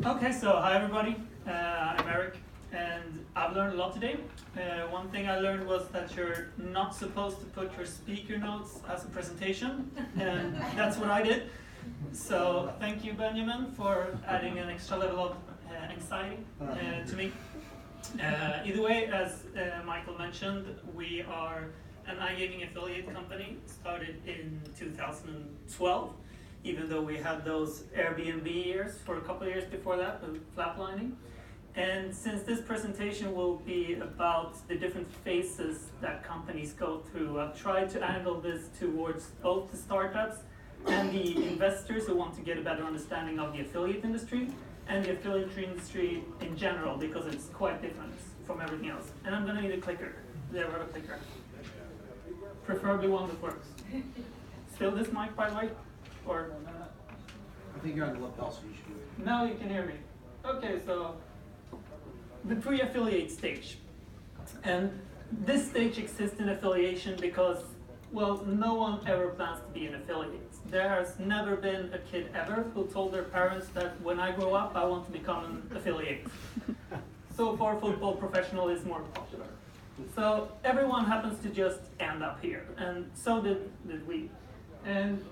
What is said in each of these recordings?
Okay, so hi everybody, I'm Erik, and I've learned a lot today. One thing I learned was that you're not supposed to put your speaker notes as a presentation, and that's what I did. So thank you, Benjamin, for adding an extra level of anxiety to me. Either way, as Michael mentioned, we are an iGaming affiliate company, started in 2012. Even though we had those Airbnb years for a couple of years before that with flatlining. And since this presentation will be about the different phases that companies go through, I've tried to angle this towards both the startups and the investors who want to get a better understanding of the affiliate industry and the affiliate industry in general, because it's quite different from everything else. And I'm gonna need a clicker. There we have a clicker. Preferably one that works. Still this mic, by the way? Or I think you're on the lapel, so you should do it. now you can hear me. Okay, so the pre-affiliate stage. And this stage exists in affiliation because, well, no one ever plans to be an affiliate. There has never been a kid ever who told their parents that when I grow up, I want to become an affiliate. So far, football professional is more popular. So everyone happens to just end up here, and so did we. And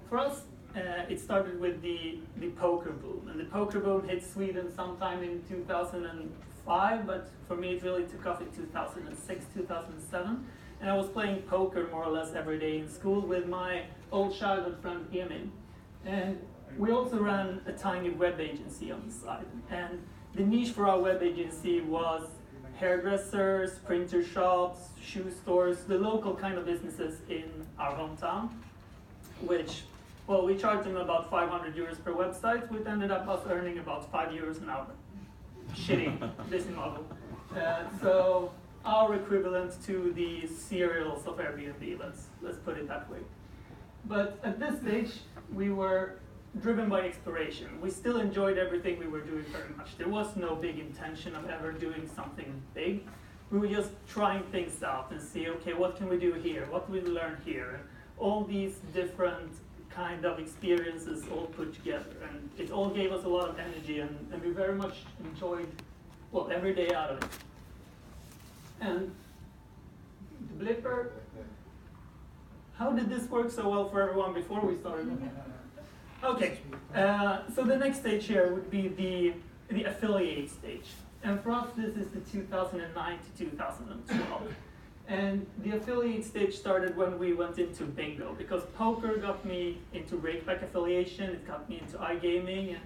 for us, it started with the poker boom, and the poker boom hit Sweden sometime in 2005, but for me it really took off in 2006, 2007, and I was playing poker more or less every day in school with my old childhood friend Erik, and we also ran a tiny web agency on the side, and the niche for our web agency was hairdressers, printer shops, shoe stores, the local kind of businesses in our hometown, which, well, we charged them about 500 euros per website, which ended up us earning about 5 euros an hour. Shitty business model. So our equivalent to the cereals of Airbnb, let's put it that way. But at this stage, we were driven by exploration. We still enjoyed everything we were doing very much. There was no big intention of ever doing something big. We were just trying things out and see, okay, what can we do here? What do we learn here? All these different kind of experiences all put together, and it all gave us a lot of energy, and we very much enjoyed, well, every day out of it. And the blipper, how did this work so well for everyone before we started? Okay, so the next stage here would be the affiliate stage, and for us this is the 2009 to 2012. And the affiliate stage started when we went into bingo, because poker got me into rakeback affiliation, it got me into iGaming, and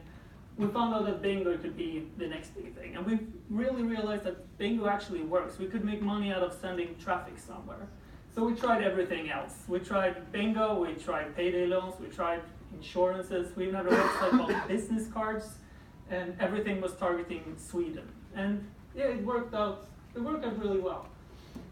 we found out that bingo could be the next big thing. And we really realized that bingo actually works. We could make money out of sending traffic somewhere. So we tried everything else. We tried bingo, we tried payday loans, we tried insurances, we even had a website called business cards, and everything was targeting Sweden. And yeah, it worked out really well.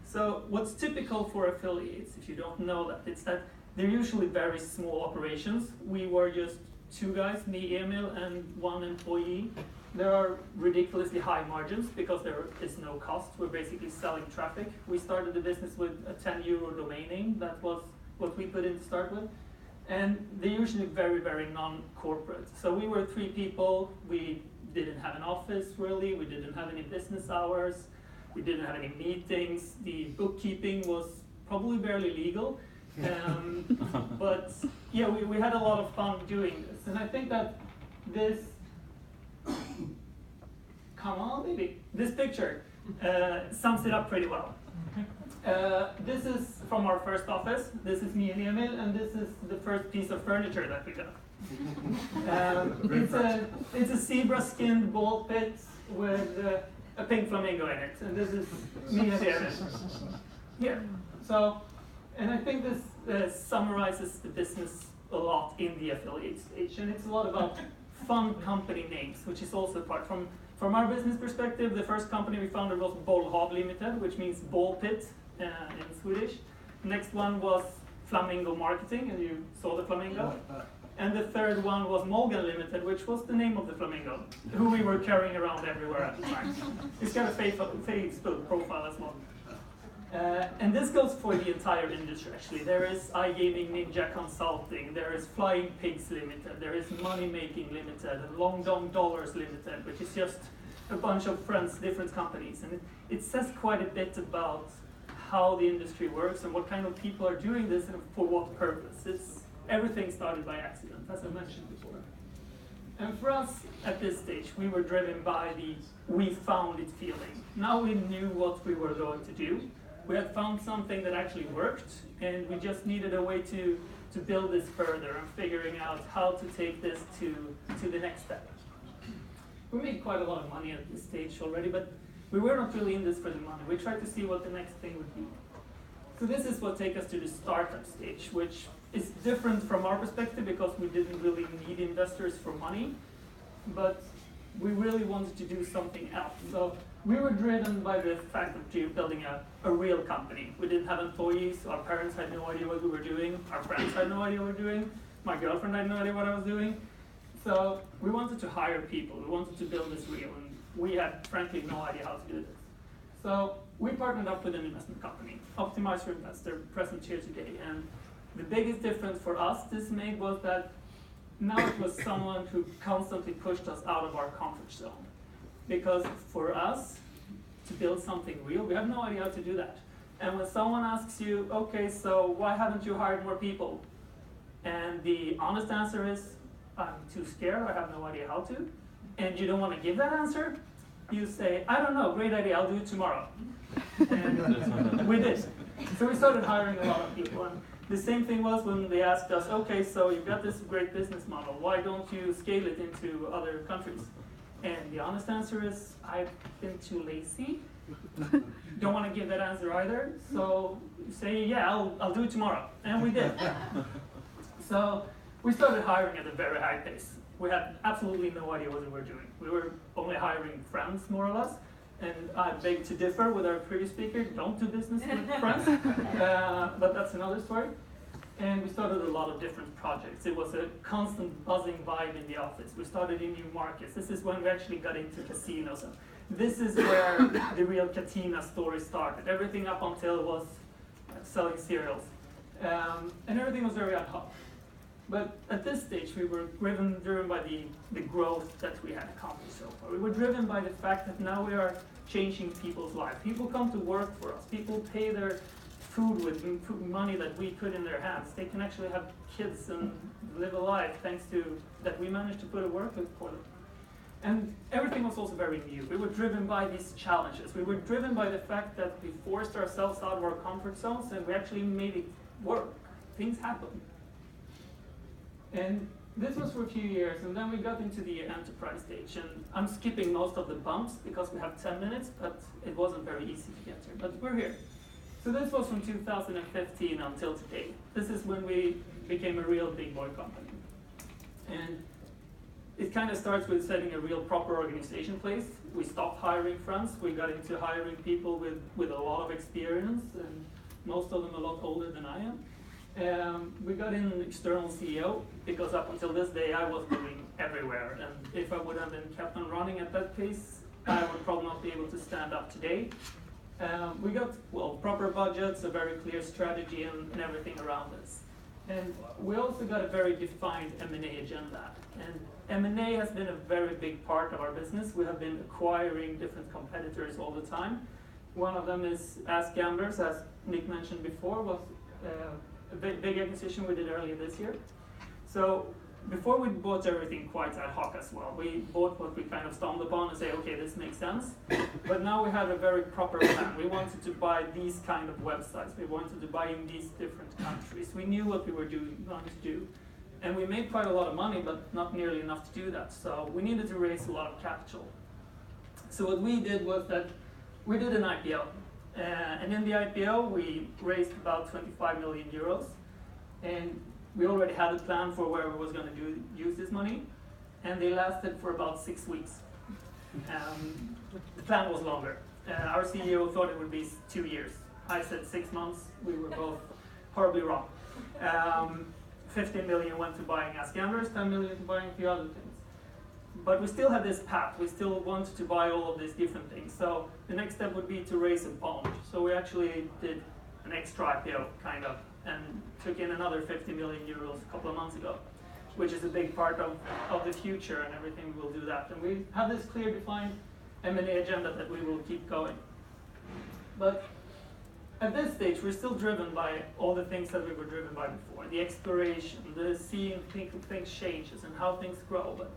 So what's typical for affiliates, if you don't know that, it's that they're usually very small operations. We were just two guys, me, Emil, and one employee. There are ridiculously high margins because there is no cost. We're basically selling traffic. We started the business with a 10 euro domain name. That was what we put in to start with. And they're usually very, very non-corporate. So we were 3 people. We didn't have an office really. We didn't have any business hours. We didn't have any meetings. The bookkeeping was probably barely legal. But yeah, we had a lot of fun doing this. And I think that this, come on baby, this picture sums it up pretty well. This is from our first office. This is me and Emil, and this is the first piece of furniture that we got. It's a zebra-skinned ball pit with a pink flamingo in it, and this is me and Erik here. So, and I think this summarizes the business a lot in the affiliate stage, and it's a lot about fun company names, which is also part from our business perspective. The first company we founded was Bollhav Limited, which means ball pit in Swedish. Next one was Flamingo Marketing, and you saw the flamingo. And the third one was Morgan Limited, which was the name of the flamingo, who we were carrying around everywhere at the time. It's got a Facebook profile as well. And this goes for the entire industry, actually. There is iGaming Ninja Consulting, there is Flying Pigs Limited, there is Money Making Limited, and Long Dong Dollars Limited, which is just a bunch of friends, different companies. And it says quite a bit about how the industry works and what kind of people are doing this and for what purpose. Everything started by accident, as I mentioned before. And for us, at this stage, we were driven by the we found it feeling. Now we knew what we were going to do. We had found something that actually worked, and we just needed a way to build this further and figuring out how to take this to the next step. We made quite a lot of money at this stage already, but we were not really in this for the money. We tried to see what the next thing would be. So this is what takes us to the startup stage, which is different from our perspective because we didn't really need investors for money, but we really wanted to do something else. So we were driven by the fact of building a real company. We didn't have employees, our parents had no idea what we were doing, our friends had no idea what we were doing, my girlfriend had no idea what I was doing. So we wanted to hire people, we wanted to build this real, and we had frankly no idea how to do this. So we partnered up with an investment company, Optimizer Investor, present here today. And the biggest difference for us this made was that now it was someone who constantly pushed us out of our comfort zone. Because for us to build something real, we have no idea how to do that. And when someone asks you, okay, so why haven't you hired more people? And the honest answer is, I'm too scared, I have no idea how to. And you don't want to give that answer, you say, I don't know, great idea, I'll do it tomorrow. And we did. So we started hiring a lot of people. And the same thing was when they asked us, okay, so you've got this great business model, why don't you scale it into other countries? And the honest answer is, I've been too lazy. Don't want to give that answer either. So say, yeah, I'll do it tomorrow. And we did. So we started hiring at a very high pace. We had absolutely no idea what we were doing. We were only hiring friends, more or less. And I beg to differ with our previous speaker, don't do business with friends. But that's another story. And we started a lot of different projects. It was a constant buzzing vibe in the office. We started in new markets. This is when we actually got into casinos. And this is where the real Katina story started. Everything up until was selling cereals. And everything was very ad hoc. But at this stage, we were driven by the growth that we had accomplished so far. We were driven by the fact that now we are changing people's lives. People come to work for us. People pay their food with money that we put in their hands. They can actually have kids and live a life thanks to that we managed to put a work for them. And everything was also very new. We were driven by these challenges. We were driven by the fact that we forced ourselves out of our comfort zones and we actually made it work. Things happened. And this was for a few years, and then we got into the enterprise stage. And I'm skipping most of the bumps because we have 10 minutes, but it wasn't very easy to get here. But we're here. So this was from 2015 until today. This is when we became a real big boy company. And it kind of starts with setting a real proper organization in place. We stopped hiring friends. We got into hiring people with a lot of experience, and most of them a lot older than I am. We got in an external CEO because up until this day I was moving everywhere, and if I would have been kept on running at that pace, I would probably not be able to stand up today. We got, proper budgets, a very clear strategy, and everything around us. And we also got a very defined M&A agenda. And M&A has been a very big part of our business. We have been acquiring different competitors all the time. One of them is Ask Gamblers, as Nick mentioned before, was a big acquisition we did earlier this year. So before we bought everything quite ad hoc as well. We bought what we kind of stumbled upon and say, okay, this makes sense. But now we had a very proper plan. We wanted to buy these kind of websites. We wanted to buy in these different countries. We knew what we were going to do. And we made quite a lot of money, but not nearly enough to do that. So we needed to raise a lot of capital. So what we did was that we did an IPO. And in the IPO, we raised about 25 million euros. And we already had a plan for where we was going to use this money. And they lasted for about 6 weeks. The plan was longer. Our CEO thought it would be 2 years. I said 6 months. We were both horribly wrong. 15 million went to buying Ask Gamblers, 10 million to buying a few other things. But we still have this path. We still want to buy all of these different things. So the next step would be to raise a bond. So we actually did an extra IPO, kind of, and took in another 50 million euros a couple of months ago, which is a big part of the future and everything. We'll do that. And we have this clear defined M&A agenda that we will keep going. But at this stage, we're still driven by all the things that we were driven by before. The exploration, the seeing things changes and how things grow. But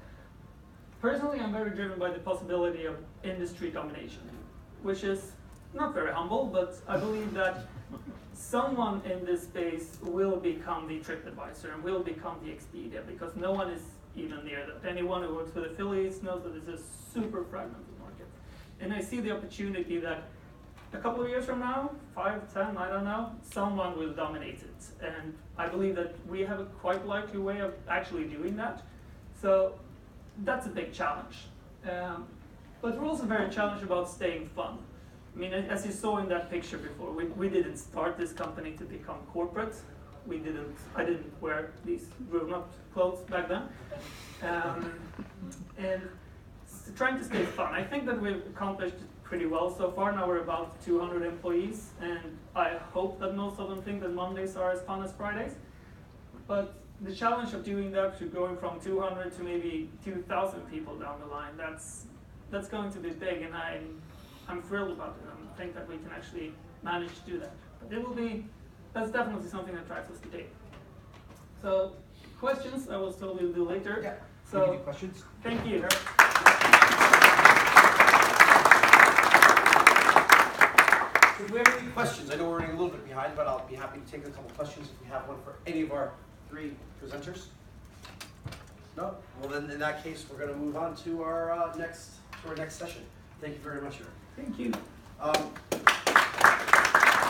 personally, I'm very driven by the possibility of industry domination, which is not very humble, but I believe that someone in this space will become the TripAdvisor and will become the Expedia, because no one is even near that. Anyone who works with affiliates knows that it's a super fragmented market. And I see the opportunity that a couple of years from now, 5, 10, I don't know, someone will dominate it. And I believe that we have a quite likely way of actually doing that. So that's a big challenge. But we're also very challenged about staying fun. I mean, as you saw in that picture before, we didn't start this company to become corporate. I didn't wear these grown-up clothes back then. And trying to stay fun. I think that we've accomplished pretty well so far. Now we're about 200 employees, and I hope that most of them think that Mondays are as fun as Fridays. But the challenge of doing that, to going from 200 to maybe 2,000 people down the line, that's going to be big, and I'm thrilled about it. I think that we can actually manage to do that. But that's definitely something that drives us today. So, questions I will totally do later. Yeah. So, any questions? Thank you. If we have any questions, I know we're running a little bit behind, but I'll be happy to take a couple questions if we have one for any of our 3 presenters. No? Well, then in that case, we're going to move on to our next session. Thank you very much, Erik. Thank you.